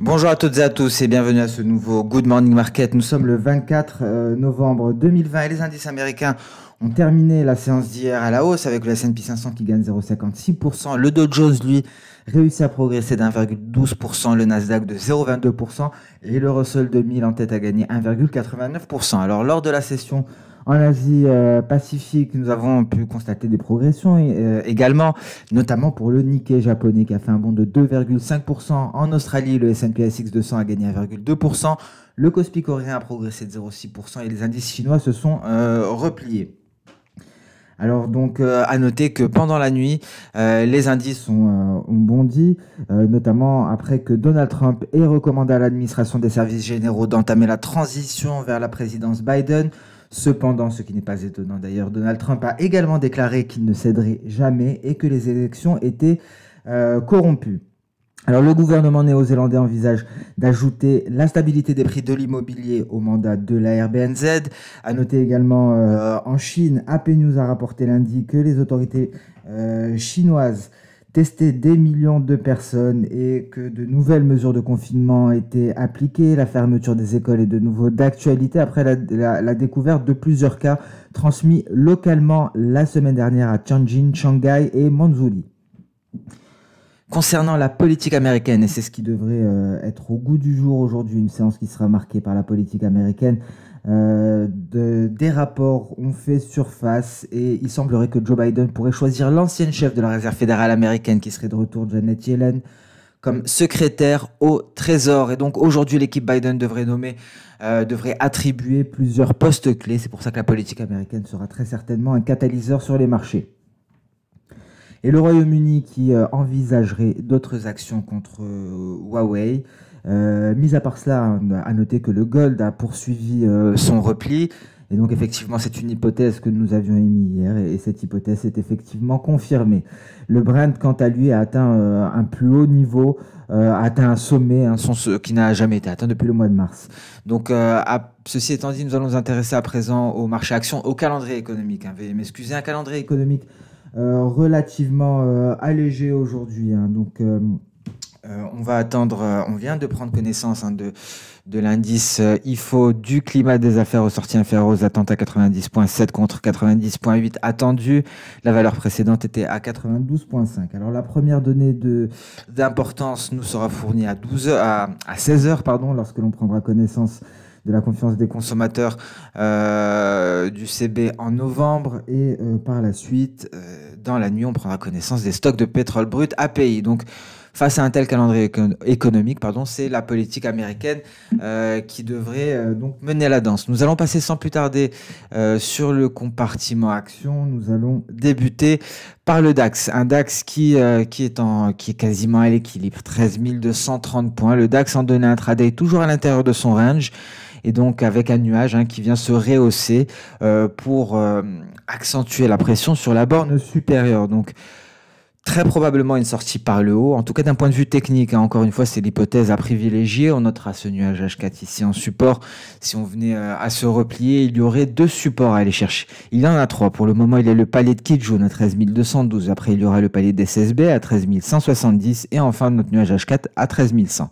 Bonjour à toutes et à tous et bienvenue à ce nouveau Good Morning Market. Nous sommes le 24 novembre 2020 et les indices américains ont terminé la séance d'hier à la hausse avec le S&P 500 qui gagne 0,56%. Le Dow Jones, lui, réussit à progresser d'1,12%, le Nasdaq de 0,22% et le Russell 2000 en tête a gagné 1,89%. Alors lors de la session en Asie Pacifique, nous avons pu constater des progressions également, notamment pour le Nikkei japonais qui a fait un bond de 2,5%. En Australie, le S&P ASX 200 a gagné 1,2%. Le Kospi coréen a progressé de 0,6% et les indices chinois se sont repliés. Alors donc à noter que pendant la nuit, les indices ont bondi, notamment après que Donald Trump ait recommandé à l'administration des services généraux d'entamer la transition vers la présidence Biden. Cependant, ce qui n'est pas étonnant d'ailleurs, Donald Trump a également déclaré qu'il ne céderait jamais et que les élections étaient corrompues. Alors, le gouvernement néo-zélandais envisage d'ajouter l'instabilité des prix de l'immobilier au mandat de la RBNZ. À noter également en Chine, AP News a rapporté lundi que les autorités chinoises testaient des millions de personnes et que de nouvelles mesures de confinement étaient appliquées. La fermeture des écoles est de nouveau d'actualité après la découverte de plusieurs cas transmis localement la semaine dernière à Tianjin, Shanghai et Manzhouli. Concernant la politique américaine, et c'est ce qui devrait être au goût du jour aujourd'hui, une séance qui sera marquée par la politique américaine, des rapports ont fait surface et il semblerait que Joe Biden pourrait choisir l'ancienne chef de la Réserve fédérale américaine qui serait de retour, Janet Yellen, comme secrétaire au Trésor. Et donc aujourd'hui, l'équipe Biden devrait attribuer plusieurs postes clés. C'est pour ça que la politique américaine sera très certainement un catalyseur sur les marchés. Et le Royaume-Uni qui envisagerait d'autres actions contre Huawei. Mis à part cela, à noter que le gold a poursuivi son repli. Et donc effectivement, c'est une hypothèse que nous avions émise hier et cette hypothèse est effectivement confirmée. Le Brent, quant à lui, a atteint un plus haut niveau, a atteint un sommet qui n'a jamais été atteint depuis le mois de mars. Donc ceci étant dit, nous allons nous intéresser à présent au marché actions, au calendrier économique. Veuillez m'excuser, un calendrier économique relativement allégé aujourd'hui. Donc on va attendre, on vient de prendre connaissance de l'indice IFO du climat des affaires ressorti inférieur aux attentes à 90,7 contre 90,8 attendu. La valeur précédente était à 92,5. Alors la première donnée d'importance nous sera fournie à 16 heures, lorsque l'on prendra connaissance de la confiance des consommateurs du CB en novembre et par la suite, dans la nuit, on prendra connaissance des stocks de pétrole brut API. Donc, face à un tel calendrier économique, c'est la politique américaine qui devrait donc mener la danse. Nous allons passer sans plus tarder sur le compartiment action. Nous allons débuter par le DAX. Un DAX qui est quasiment à l'équilibre, 13 230 points. Le DAX en donné intraday toujours à l'intérieur de son range. Et donc avec un nuage qui vient se rehausser pour accentuer la pression sur la borne supérieure. Donc très probablement une sortie par le haut, en tout cas d'un point de vue technique. Encore une fois, c'est l'hypothèse à privilégier. On notera ce nuage H4 ici en support. Si on venait à se replier, il y aurait deux supports à aller chercher. Il y en a trois. Pour le moment, il y a le palier de Kijun à 13 212. Après, il y aura le palier d'SSB à 13 170. Et enfin, notre nuage H4 à 13 100.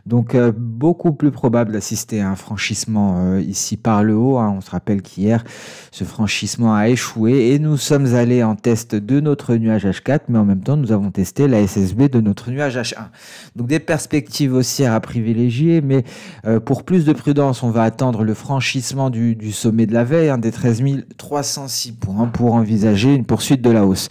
Donc beaucoup plus probable d'assister à un franchissement ici par le haut. On se rappelle qu'hier, ce franchissement a échoué et nous sommes allés en test de notre nuage H4, mais en même temps, nous avons testé la SSB de notre nuage H1. Donc des perspectives haussières à privilégier, mais pour plus de prudence, on va attendre le franchissement du sommet de la veille, des 13 306 points, pour envisager une poursuite de la hausse.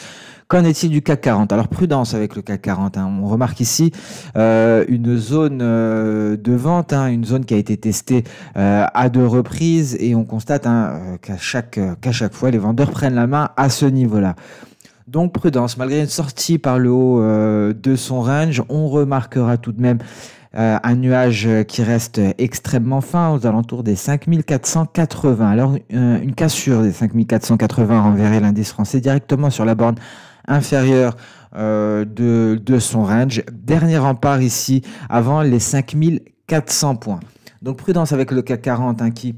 Qu'en est-il du CAC 40? Alors prudence avec le CAC 40. On remarque ici une zone de vente, une zone qui a été testée à deux reprises et on constate qu'à chaque fois les vendeurs prennent la main à ce niveau-là. Donc prudence, malgré une sortie par le haut de son range, on remarquera tout de même un nuage qui reste extrêmement fin aux alentours des 5480. Alors une cassure des 5480 renverrait l'indice français directement sur la borne inférieure de son range. Dernier rempart ici avant les 5400 points. Donc prudence avec le CAC 40 qui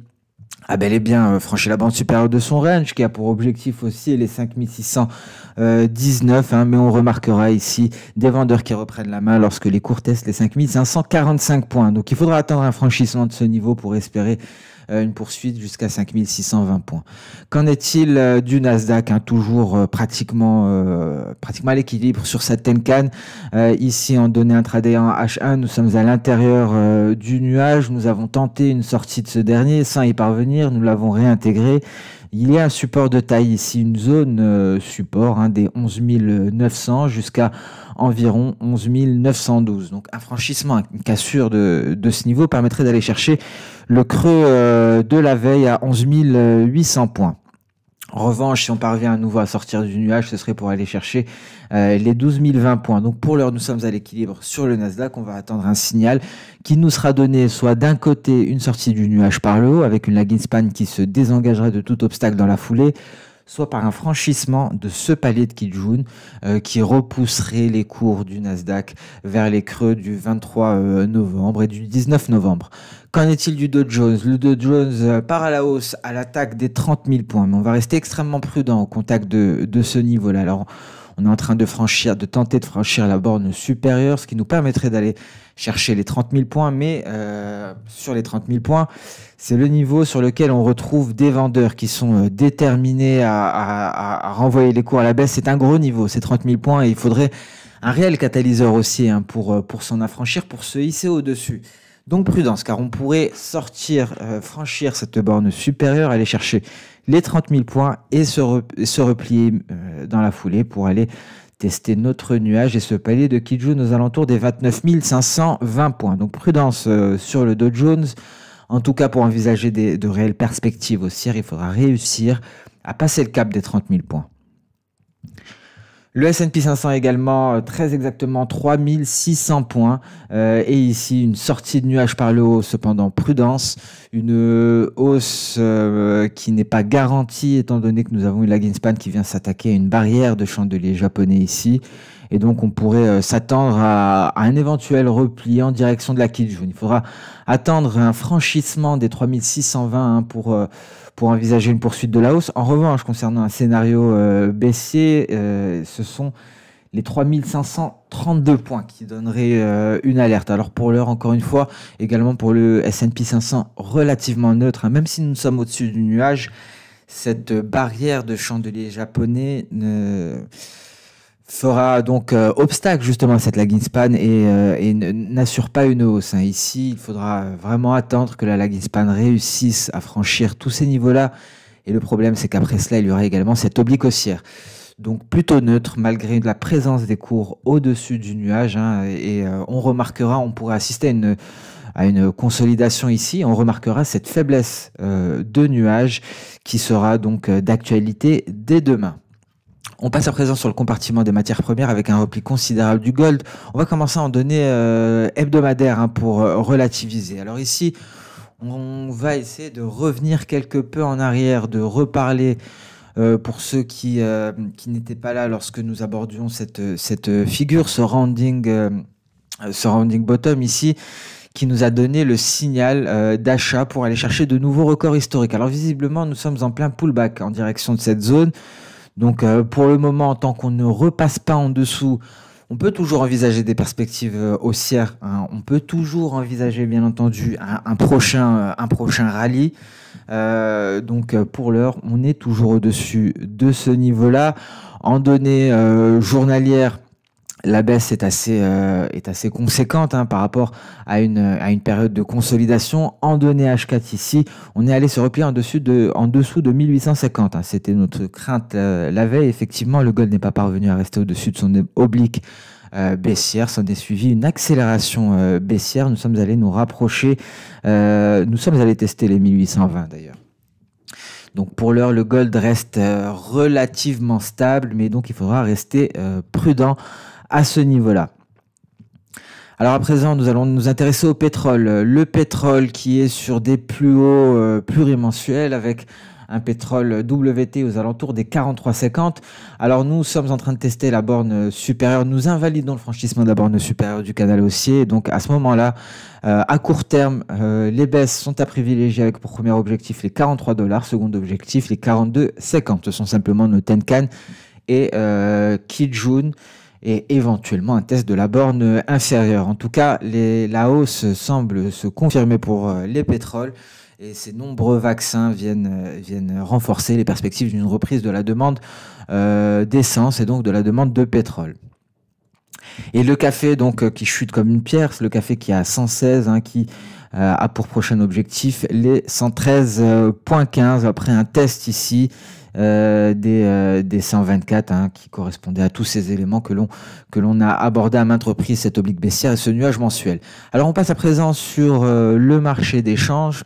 a bel et bien franchi la bande supérieure de son range, qui a pour objectif aussi les 5619, hein, mais on remarquera ici des vendeurs qui reprennent la main lorsque les cours testent les 5545 points. Donc il faudra attendre un franchissement de ce niveau pour espérer une poursuite jusqu'à 5620 points. Qu'en est-il du Nasdaq, hein, toujours pratiquement à l'équilibre sur cette Tenkan. Ici, en données intraday en H1, nous sommes à l'intérieur du nuage. Nous avons tenté une sortie de ce dernier sans y parvenir. Nous l'avons réintégré. Il y a un support de taille ici, une zone support, hein, des 11 900 jusqu'à environ 11 912. Donc un franchissement, une cassure de ce niveau permettrait d'aller chercher le creux de la veille à 11 800 points. En revanche, si on parvient à nouveau à sortir du nuage, ce serait pour aller chercher les 12 020 points. Donc pour l'heure, nous sommes à l'équilibre sur le Nasdaq. On va attendre un signal qui nous sera donné soit d'un côté une sortie du nuage par le haut avec une lagging span qui se désengagera de tout obstacle dans la foulée, soit par un franchissement de ce palier de Kijun qui repousserait les cours du Nasdaq vers les creux du 23 novembre et du 19 novembre. Qu'en est-il du Dow Jones? Le Dow Jones part à la hausse à l'attaque des 30 000 points, mais on va rester extrêmement prudent au contact de ce niveau-là. Alors, on est en train de tenter de franchir la borne supérieure, ce qui nous permettrait d'aller chercher les 30 000 points, mais sur les 30 000 points, c'est le niveau sur lequel on retrouve des vendeurs qui sont déterminés à renvoyer les cours à la baisse. C'est un gros niveau, c'est 30 000 points, et il faudrait un réel catalyseur aussi, hein, pour s'en affranchir, pour se hisser au-dessus. Donc prudence, car on pourrait franchir cette borne supérieure, aller chercher les 30 000 points et se replier dans la foulée pour aller tester notre nuage et ce palier de Kijun aux alentours des 29 520 points. Donc prudence sur le Dow Jones. En tout cas, pour envisager de réelles perspectives haussières, il faudra réussir à passer le cap des 30 000 points. Le S&P 500 également, très exactement 3600 points. Et ici, une sortie de nuage par le haut, cependant prudence. Une hausse qui n'est pas garantie, étant donné que nous avons une lagging span qui vient s'attaquer à une barrière de chandelier japonais ici. Et donc, on pourrait s'attendre à un éventuel repli en direction de la Kijun. Il faudra attendre un franchissement des 3620 hein, pour envisager une poursuite de la hausse. En revanche, concernant un scénario baissier, ce sont les 3532 points qui donneraient une alerte. Alors pour l'heure, encore une fois, également pour le S&P 500, relativement neutre, hein, même si nous sommes au-dessus du nuage, cette barrière de chandelier japonais fera donc obstacle justement à cette lagging span et n'assure pas une hausse. Hein. Ici, il faudra vraiment attendre que la lagging span réussisse à franchir tous ces niveaux-là. Et le problème, c'est qu'après cela, il y aura également cette oblique haussière. Donc plutôt neutre, malgré la présence des cours au-dessus du nuage. Hein, on remarquera, on pourrait assister à une consolidation ici. On remarquera cette faiblesse de nuage qui sera donc d'actualité dès demain. On passe à présent sur le compartiment des matières premières avec un repli considérable du gold. On va commencer en données hebdomadaires hein, pour relativiser. Alors ici, on va essayer de revenir quelque peu en arrière, de reparler pour ceux qui n'étaient pas là lorsque nous abordions cette figure, ce rounding bottom ici, qui nous a donné le signal d'achat pour aller chercher de nouveaux records historiques. Alors visiblement, nous sommes en plein pullback en direction de cette zone. Donc pour le moment, tant qu'on ne repasse pas en dessous, on peut toujours envisager des perspectives haussières. Hein. On peut toujours envisager, bien entendu, un prochain rallye. Donc pour l'heure, on est toujours au-dessus de ce niveau-là. En données journalières, la baisse est assez conséquente hein, par rapport à une période de consolidation. En données H4 ici, on est allé se replier en dessous de 1850. Hein. C'était notre crainte la veille. Effectivement, le gold n'est pas parvenu à rester au-dessus de son oblique baissière. S'en est suivi une accélération baissière. Nous sommes allés nous rapprocher. Nous sommes allés tester les 1820 d'ailleurs. Donc pour l'heure, le gold reste relativement stable, mais donc il faudra rester prudent à ce niveau-là. Alors à présent, nous allons nous intéresser au pétrole. Le pétrole qui est sur des plus hauts plurimensuels avec un pétrole WT aux alentours des 43,50. Alors nous sommes en train de tester la borne supérieure, nous invalidons le franchissement de la borne supérieure du canal haussier. Donc à ce moment-là, à court terme, les baisses sont à privilégier avec pour premier objectif les 43 $, second objectif les 42,50. Ce sont simplement nos Tenkan et Kijun, et éventuellement un test de la borne inférieure. En tout cas, la hausse semble se confirmer pour les pétroles et ces nombreux vaccins viennent renforcer les perspectives d'une reprise de la demande d'essence et donc de la demande de pétrole. Et le café donc qui chute comme une pierre, c'est le café qui est à 116, qui a pour prochain objectif les 113,15 après un test ici des 124 qui correspondaient à tous ces éléments que l'on a abordé à maintes reprises, cette oblique baissière et ce nuage mensuel. Alors on passe à présent sur le marché des changes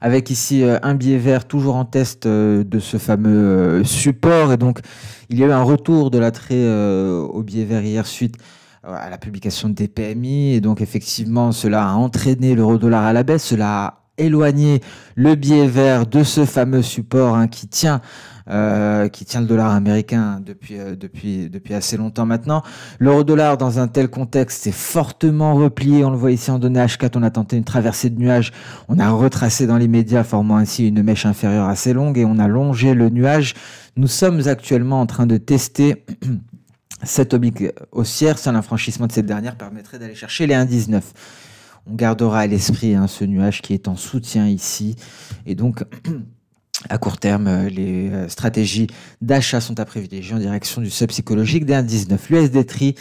avec ici un billet vert toujours en test de ce fameux support, et donc il y a eu un retour de l'attrait au billet vert hier suite à la publication des PMI, et donc effectivement cela a entraîné l'euro-dollar à la baisse, cela a éloigné le billet vert de ce fameux support qui tient le dollar américain depuis assez longtemps maintenant. L'euro-dollar dans un tel contexte est fortement replié, on le voit ici en données H4, on a tenté une traversée de nuages, on a retracé dans l'immédiat formant ainsi une mèche inférieure assez longue et on a longé le nuage. Nous sommes actuellement en train de tester cette oblique haussière. Seul un franchissement de cette dernière permettrait d'aller chercher les 1,19. On gardera à l'esprit ce nuage qui est en soutien ici. Et donc, à court terme, les stratégies d'achat sont à privilégier en direction du seuil psychologique des 1,19. L'USD Tri,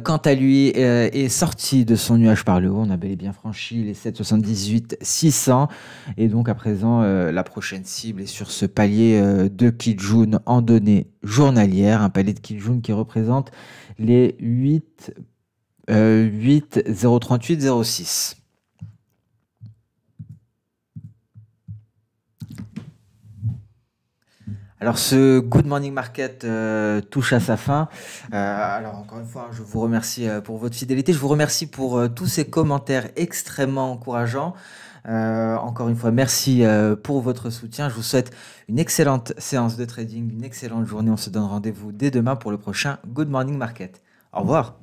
quant à lui, est sorti de son nuage par le haut. On a bel et bien franchi les 7,78 600. Et donc, à présent, la prochaine cible est sur ce palier de Kijun en données journalières. Un palier de Kijun qui représente les 0,3806. Alors ce Good Morning Market touche à sa fin. Alors encore une fois, je vous remercie pour votre fidélité. Je vous remercie pour tous ces commentaires extrêmement encourageants. Encore une fois, merci pour votre soutien. Je vous souhaite une excellente séance de trading, une excellente journée. On se donne rendez-vous dès demain pour le prochain Good Morning Market. Au revoir.